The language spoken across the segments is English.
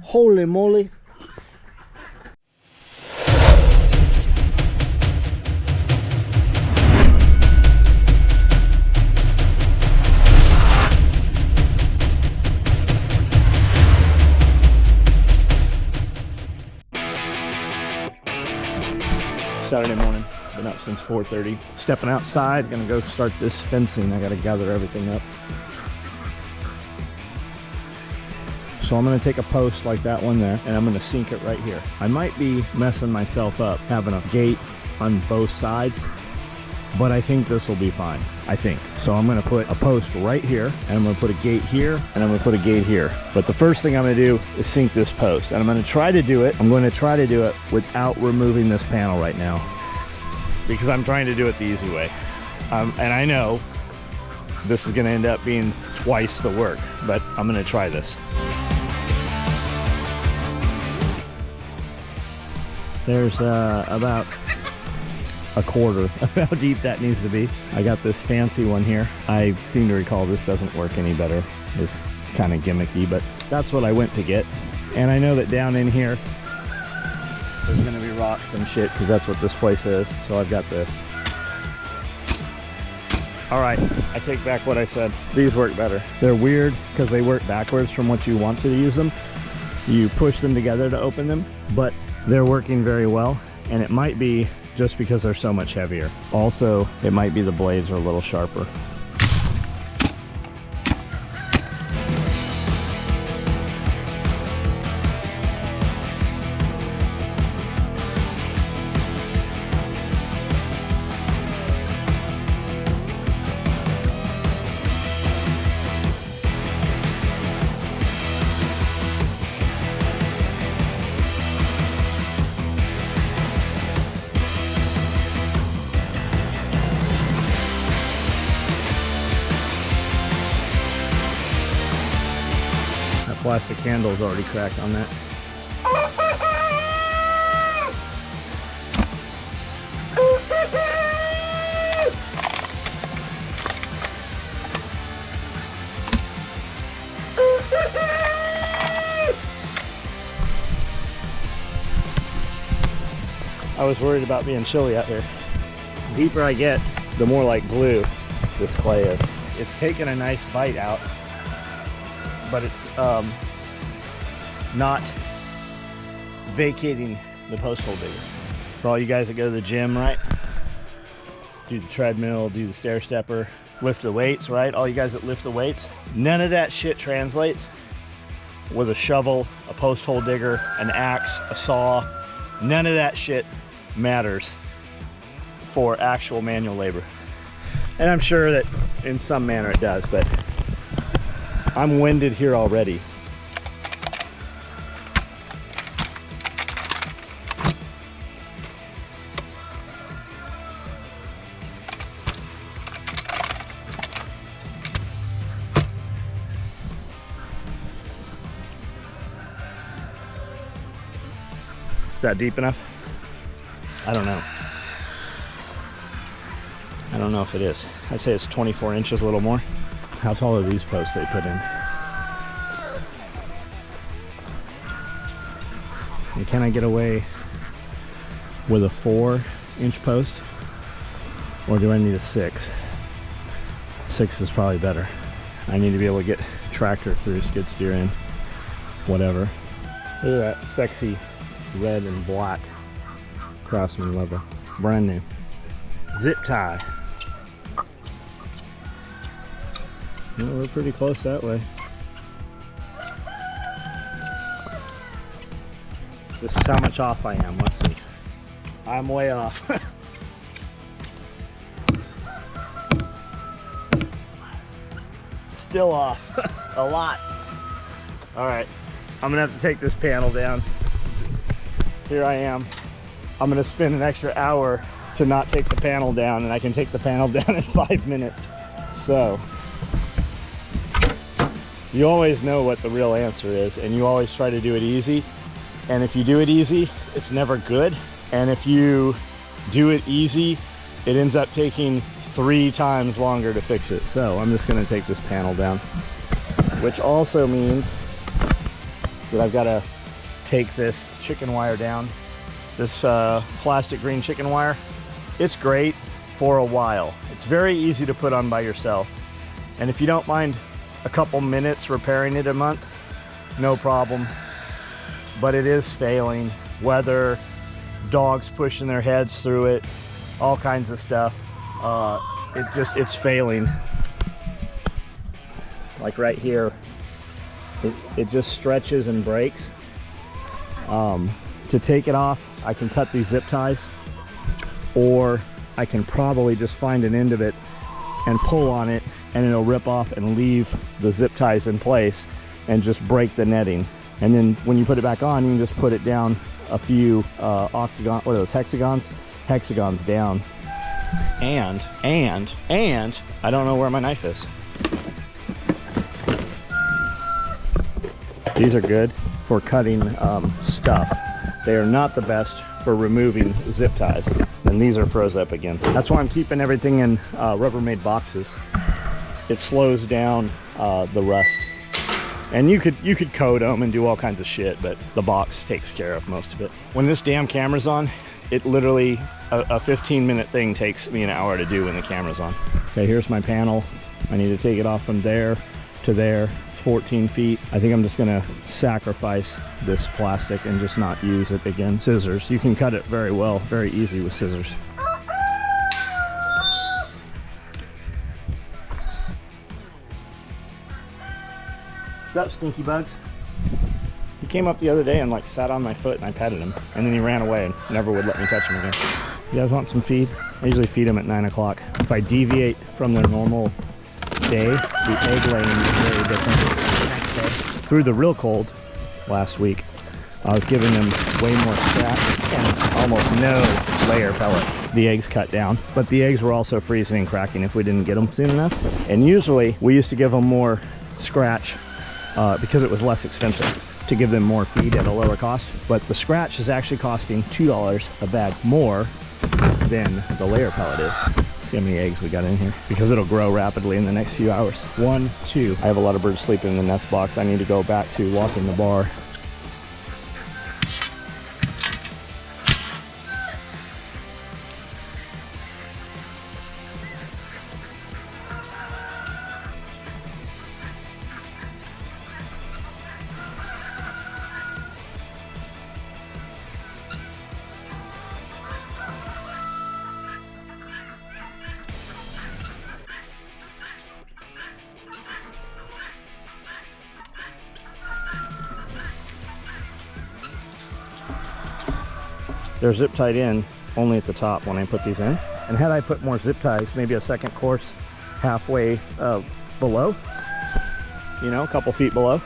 Holy moly. Saturday morning, been up since 4:30. Stepping outside, gonna go start this fencing. I gotta gather everything up. So I'm gonna take a post like that one there, and I'm gonna sink it right here. I might be messing myself up having a gate on both sides, but I think this will be fine, I think. So I'm gonna put a post right here, and I'm gonna put a gate here, and I'm gonna put a gate here. But the first thing I'm gonna do is sink this post, and I'm gonna try to do it without removing this panel right now, because I'm trying to do it the easy way. And I know this is gonna end up being twice the work, but I'm gonna try this. There's about a quarter of how deep that needs to be. I got this fancy one here. I seem to recall this doesn't work any better. It's kind of gimmicky, but that's what I went to get. And I know that down in here, there's gonna be rocks and shit, because that's what this place is. So I've got this. All right, I take back what I said. These work better. They're weird because they work backwards from what you want to use them. You push them together to open them, but they're working very well. And it might be just because they're so much heavier. Also, it might be the blades are a little sharper. Plastic handle's already cracked on that. I was worried about being chilly out here. The deeper I get, the more like glue this clay is. It's taken a nice bite out, but it's not vacating the post hole digger. For all you guys that go to the gym, right? Do the treadmill, do the stair stepper, lift the weights, right? All you guys that lift the weights, none of that shit translates with a shovel, a post hole digger, an axe, a saw. None of that shit matters for actual manual labor. And I'm sure that in some manner it does, but I'm winded here already. Is that deep enough? I don't know. I don't know if it is. I'd say it's 24 inches, a little more. How tall are these posts they put in? And can I get away with a 4-inch post? Or do I need a 6? 6 is probably better. I need to be able to get tractor through, skid steer in, whatever. Look at that sexy red and black Craftsman leather. Brand new. Zip tie. Well, we're pretty close that way. This is how much off I am. Let's see. I'm way off. Still off. A lot. All right. I'm gonna have to take this panel down. Here I am. I'm gonna spend an extra hour to not take the panel down, and I can take the panel down in 5 minutes. So you always know what the real answer is, and you always try to do it easy. And if you do it easy, it's never good. And if you do it easy, it ends up taking 3 times longer to fix it. So I'm just gonna take this panel down, which also means that I've got to take this chicken wire down. This plastic green chicken wire, it's great for a while. It's very easy to put on by yourself. And if you don't mind a couple minutes repairing it a month, no problem. But it is failing. Weather, dogs pushing their heads through it, all kinds of stuff. It's failing. Like right here, it just stretches and breaks. To take it off, I can cut these zip ties, or I can probably just find an end of it and pull on it, and it'll rip off and leave the zip ties in place and just break the netting. And then when you put it back on, you can just put it down a few octagon, what are those, hexagons down. And I don't know where my knife is. These are good for cutting stuff. They are not the best for removing zip ties. And these are froze up again. That's why I'm keeping everything in Rubbermaid boxes. It slows down the rust. And you could coat them and do all kinds of shit, but the box takes care of most of it. When this damn camera's on, it literally, a 15-minute thing takes me an hour to do when the camera's on. Okay, here's my panel. I need to take it off from there to there. It's 14 feet. I think I'm just gonna sacrifice this plastic and just not use it again. Scissors, you can cut it very well, very easy with scissors. What's up, stinky bugs? He came up the other day and like sat on my foot, and I petted him, and then he ran away and never would let me touch him again. You guys want some feed? I usually feed them at 9 o'clock. If I deviate from their normal day, the egg laying is very different. Through the real cold last week, I was giving them way more scratch and almost no layer pellet. The eggs cut down, but the eggs were also freezing and cracking if we didn't get them soon enough. And usually we used to give them more scratch because it was less expensive to give them more feed at a lower cost. But the scratch is actually costing $2 a bag more than the layer pellet is. See how many eggs we got in here, because it'll grow rapidly in the next few hours. 1, 2. I have a lot of birds sleeping in the nest box. I need to go back to walking the bar. They're zip tied in only at the top when I put these in. And had I put more zip ties, maybe a second course halfway below, you know, a couple feet below,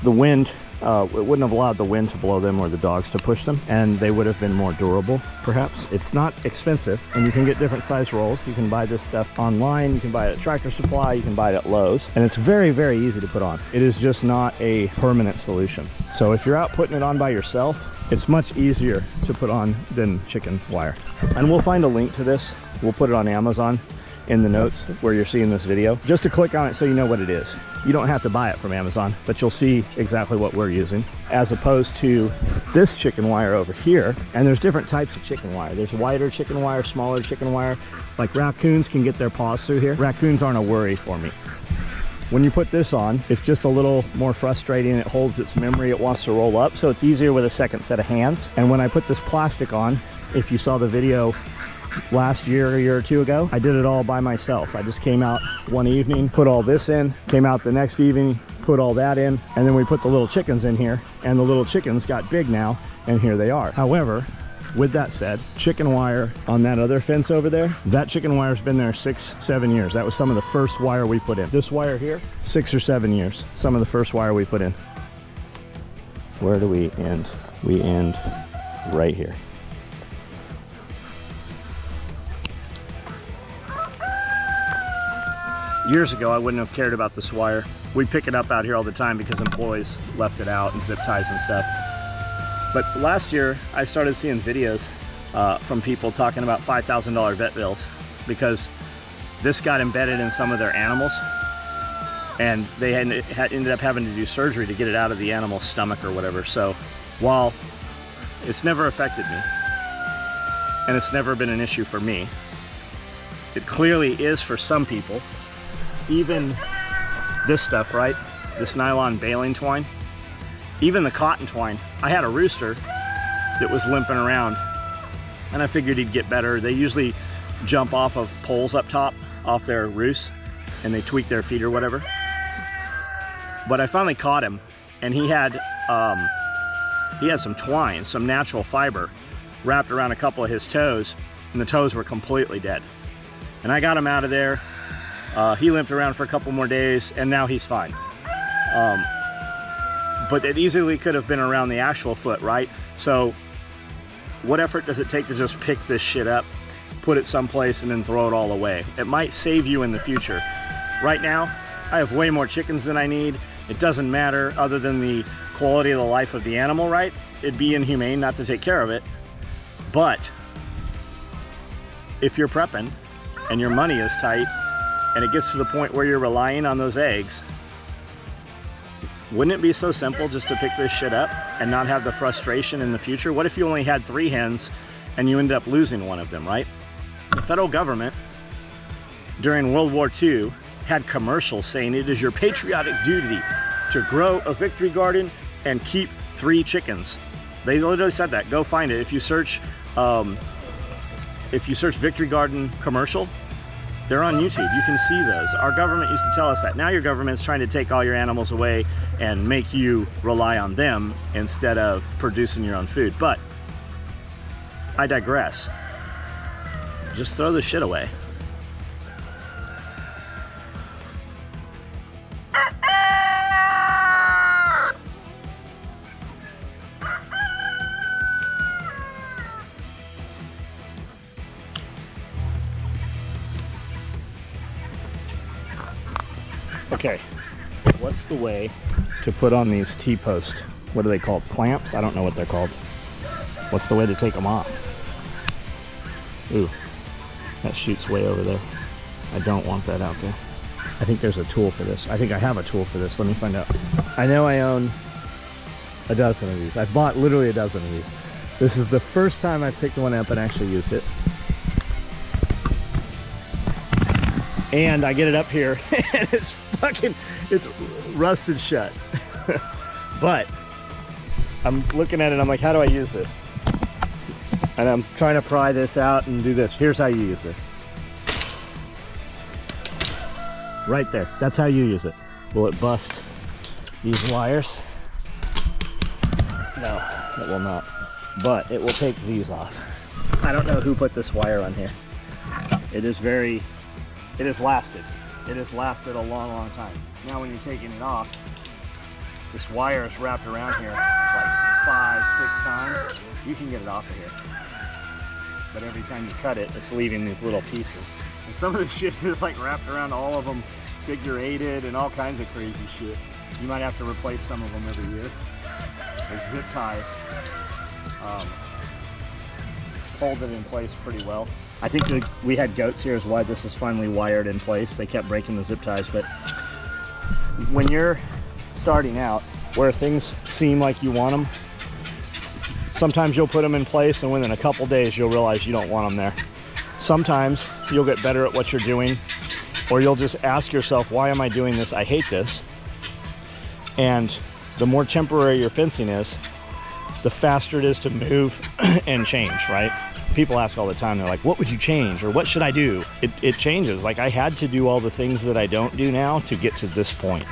the wind, it wouldn't have allowed the wind to blow them or the dogs to push them, and they would have been more durable, perhaps. It's not expensive, and you can get different size rolls. You can buy this stuff online, you can buy it at Tractor Supply, you can buy it at Lowe's, and it's very, very easy to put on. It is just not a permanent solution. So if you're out putting it on by yourself, it's much easier to put on than chicken wire. And we'll find a link to this. We'll put it on Amazon in the notes where you're seeing this video, just to click on it so you know what it is. You don't have to buy it from Amazon, but you'll see exactly what we're using, as opposed to this chicken wire over here. And there's different types of chicken wire. There's wider chicken wire, smaller chicken wire. Like raccoons can get their paws through here. Raccoons aren't a worry for me. When you put this on, it's just a little more frustrating. It holds its memory. It wants to roll up, so it's easier with a second set of hands. And when I put this plastic on, if you saw the video last year, a year or two ago, I did it all by myself. I just came out one evening, put all this in, came out the next evening, put all that in, and then we put the little chickens in here, and the little chickens got big now, and here they are. However, with that said, chicken wire on that other fence over there, that chicken wire's been there 6, 7 years. That was some of the first wire we put in. This wire here, 6 or 7 years. Some of the first wire we put in. Where do we end? We end right here. Years ago, I wouldn't have cared about this wire. We pick it up out here all the time because employees left it out and zip ties and stuff. But last year, I started seeing videos from people talking about $5,000 vet bills because this got embedded in some of their animals, and they ended up having to do surgery to get it out of the animal's stomach or whatever. So while it's never affected me, and it's never been an issue for me, it clearly is for some people. Even this stuff, right? This nylon baling twine, even the cotton twine. I had a rooster that was limping around, and I figured he'd get better. They usually jump off of poles up top, off their roosts, and they tweak their feet or whatever. But I finally caught him, and he had some twine, some natural fiber, wrapped around a couple of his toes, and the toes were completely dead. And I got him out of there. He limped around for a couple more days, and now he's fine. But it easily could have been around the actual foot, right? So what effort does it take to just pick this shit up, put it someplace, and then throw it all away? It might save you in the future. Right now, I have way more chickens than I need. It doesn't matter other than the quality of the life of the animal, right? It'd be inhumane not to take care of it. But if you're prepping and your money is tight and it gets to the point where you're relying on those eggs, wouldn't it be so simple just to pick this shit up and not have the frustration in the future? What if you only had 3 hens and you end up losing one of them, right? The federal government during World War II had commercials saying it is your patriotic duty to grow a victory garden and keep 3 chickens. They literally said that. Go find it. If you search victory garden commercial, they're on YouTube. You can see those. Our government used to tell us that. Now your government's trying to take all your animals away and make you rely on them instead of producing your own food. But I digress. Just throw the shit away. Okay, what's the way to put on these T-posts? What are they called? Clamps? I don't know what they're called. What's the way to take them off? Ooh, that shoots way over there. I don't want that out there. I think there's a tool for this. I think I have a tool for this. Let me find out. I know I own a dozen of these. I've bought literally a dozen of these. This is the first time I've picked one up and actually used it. And I get it up here and it's rusted shut. But I'm looking at it, I'm like, how do I use this? And I'm trying to pry this out and do this. Here's how you use this. Right there, that's how you use it. Will it bust these wires? No, it will not. But it will take these off. I don't know who put this wire on here. It has lasted. It has lasted a long, long time. Now when you're taking it off, this wire is wrapped around here like 5, 6 times. You can get it off of here. But every time you cut it, it's leaving these little pieces. And some of the shit is like wrapped around all of them, figure-eighted and all kinds of crazy shit. You might have to replace some of them every year. There's zip ties. Hold it in place pretty well. I think we had goats here is why this is finally wired in place. They kept breaking the zip ties, but when you're starting out where things seem like you want them, sometimes you'll put them in place and within a couple days you'll realize you don't want them there. Sometimes you'll get better at what you're doing, or you'll just ask yourself, why am I doing this? I hate this. And the more temporary your fencing is, the faster it is to move and change, right? People ask all the time, they're like, what would you change? Or what should I do? It changes. Like I had to do all the things that I don't do now to get to this point.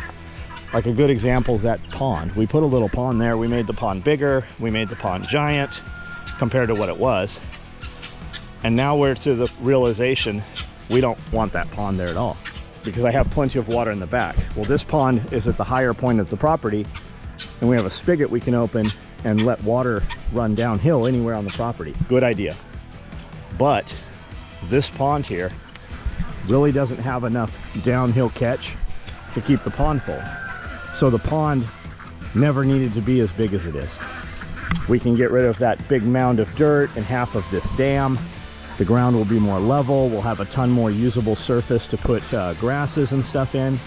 Like a good example is that pond. We put a little pond there. We made the pond bigger. We made the pond giant compared to what it was. And now we're to the realization we don't want that pond there at all because I have plenty of water in the back. Well, this pond is at the higher point of the property and we have a spigot we can open and let water run downhill anywhere on the property. Good idea. But this pond here really doesn't have enough downhill catch to keep the pond full. So the pond never needed to be as big as it is. We can get rid of that big mound of dirt and half of this dam. The ground will be more level. We'll have a ton more usable surface to put grasses and stuff in.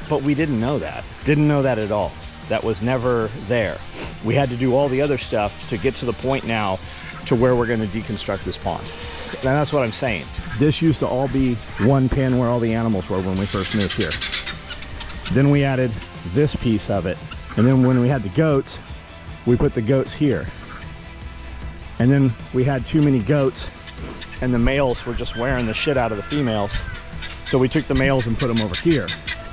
But we didn't know that. Didn't know that at all. that was never there. We had to do all the other stuff to get to the point now to where we're going to deconstruct this pond. And that's what I'm saying. This used to all be one pen where all the animals were when we first moved here. Then we added this piece of it. And then when we had the goats, we put the goats here. And then we had too many goats and the males were just wearing the shit out of the females. So we took the males and put them over here.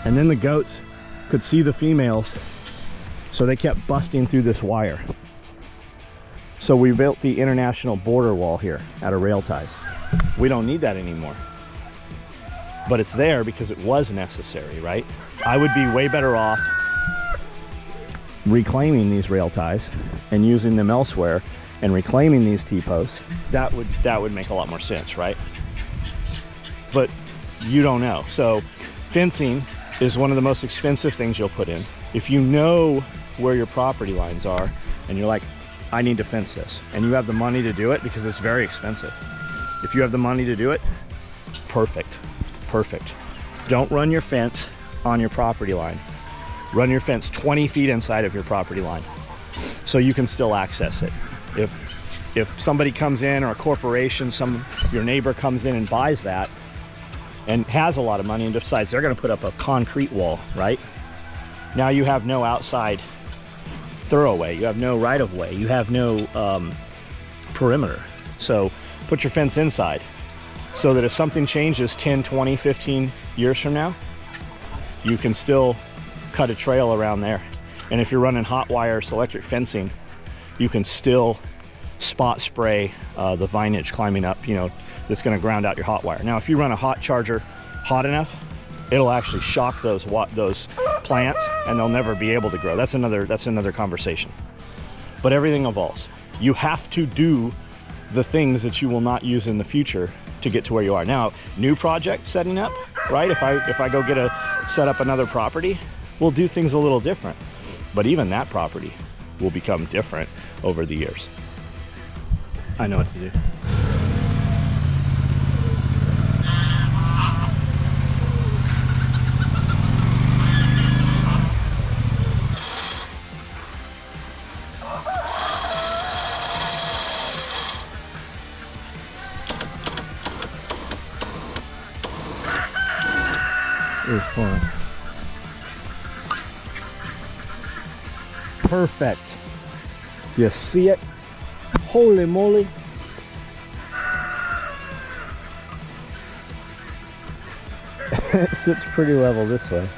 And then the goats could see the females, so they kept busting through this wire. So we built the international border wall here out of rail ties. We don't need that anymore. But it's there because it was necessary, right? I would be way better off reclaiming these rail ties and using them elsewhere and reclaiming these T-posts. That would make a lot more sense, right? But you don't know. So fencing is one of the most expensive things you'll put in. If you know where your property lines are and you're like, I need to fence this, and you have the money to do it, because it's very expensive. If you have the money to do it, perfect, perfect. Don't run your fence on your property line. Run your fence 20 feet inside of your property line so you can still access it. If somebody comes in, or a corporation, your neighbor comes in and buys that and has a lot of money and decides they're going to put up a concrete wall, right? Now you have no outside thoroughway, you have no right-of-way, you have no perimeter. So put your fence inside so that if something changes 10, 20, 15 years from now, you can still cut a trail around there. And if you're running hot wires, electric fencing, you can still spot spray the vinage climbing up, that's going to ground out your hot wire. Now, if you run a hot charger hot enough, it'll actually shock those plants and they'll never be able to grow. That's another conversation. But everything evolves. You have to do the things that you will not use in the future to get to where you are. Now, new project setting up, right? If I go set up another property, we'll do things a little different. But even that property will become different over the years. I know what to do. It was fun. Perfect. You see it? Holy moly. It sits pretty level this way.